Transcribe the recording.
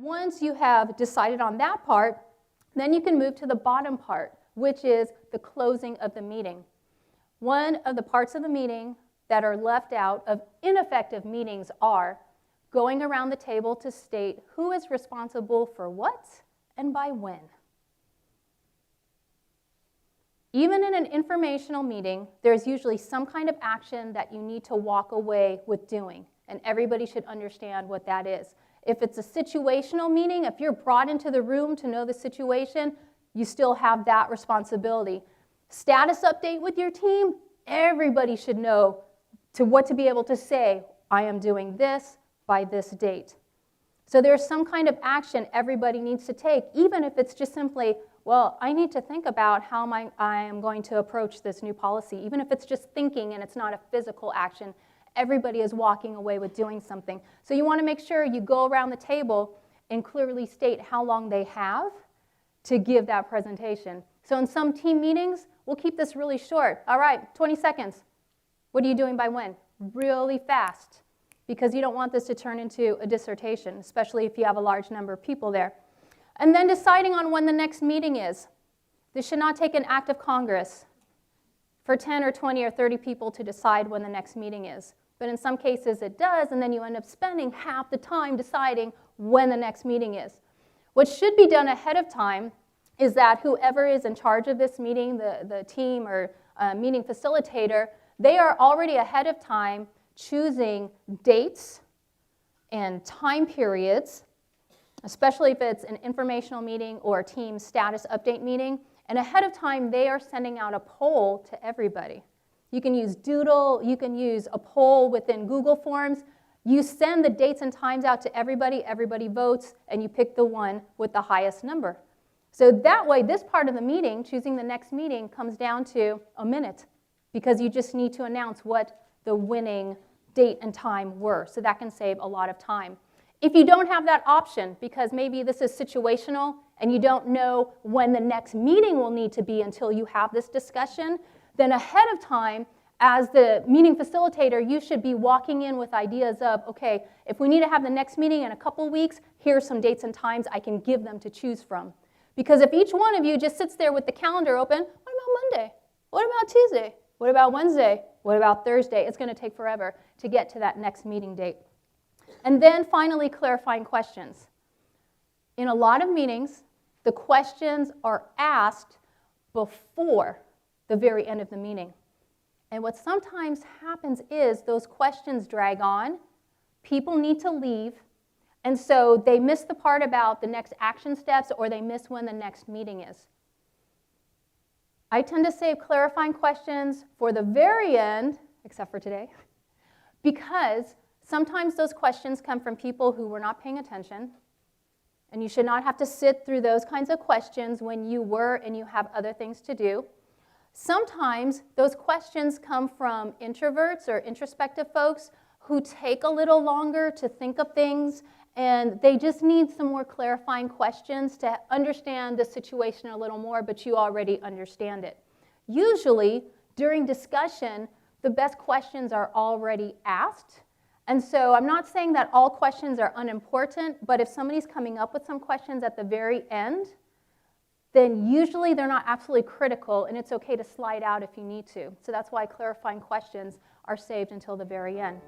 Once you have decided on that part, then you can move to the bottom part, which is the closing of the meeting. One of the parts of the meeting that are left out of ineffective meetings are going around the table to state who is responsible for what and by when. Even in an informational meeting, there's usually some kind of action that you need to walk away with doing, and everybody should understand what that is. If it's a situational meeting, if you're brought into the room to know the situation, you still have that responsibility. Status update with your team, everybody should know what to be able to say. I am doing this by this date. So there's some kind of action everybody needs to take, even if it's just simply, well, I need to think about how I am going to approach this new policy. Even if it's just thinking and it's not a physical action, everybody is walking away with doing something. So you want to make sure you go around the table and clearly state how long they have to give that presentation. So in some team meetings, we'll keep this really short. All right, 20 seconds. What are you doing by when? Really fast, because you don't want this to turn into a dissertation, especially if you have a large number of people there. And then deciding on when the next meeting is. This should not take an act of Congress for 10 or 20 or 30 people to decide when the next meeting is. But in some cases it does, and then you end up spending half the time deciding when the next meeting is. What should be done ahead of time is that whoever is in charge of this meeting, the team or meeting facilitator, they are already ahead of time choosing dates and time periods, especially if it's an informational meeting or a team status update meeting. And ahead of time, they are sending out a poll to everybody. You can use Doodle, you can use a poll within Google Forms. You send the dates and times out to everybody, everybody votes, and you pick the one with the highest number. So that way, this part of the meeting, choosing the next meeting, comes down to a minute, because you just need to announce what the winning date and time were. So that can save a lot of time. If you don't have that option, because maybe this is situational and you don't know when the next meeting will need to be until you have this discussion, then ahead of time, as the meeting facilitator, you should be walking in with ideas of, okay, if we need to have the next meeting in a couple weeks, here are some dates and times I can give them to choose from. Because if each one of you just sits there with the calendar open, what about Monday? What about Tuesday? What about Wednesday? What about Thursday? It's going to take forever to get to that next meeting date. And then finally, clarifying questions. In a lot of meetings, the questions are asked before the very end of the meeting. And what sometimes happens is those questions drag on, people need to leave, and so they miss the part about the next action steps, or they miss when the next meeting is. I tend to save clarifying questions for the very end, except for today, because sometimes those questions come from people who were not paying attention, and you should not have to sit through those kinds of questions when you were and you have other things to do. Sometimes those questions come from introverts or introspective folks who take a little longer to think of things, and they just need some more clarifying questions to understand the situation a little more, but you already understand it. Usually, during discussion, the best questions are already asked. And so I'm not saying that all questions are unimportant, but if somebody's coming up with some questions at the very end, then usually they're not absolutely critical, and it's okay to slide out if you need to. So that's why clarifying questions are saved until the very end.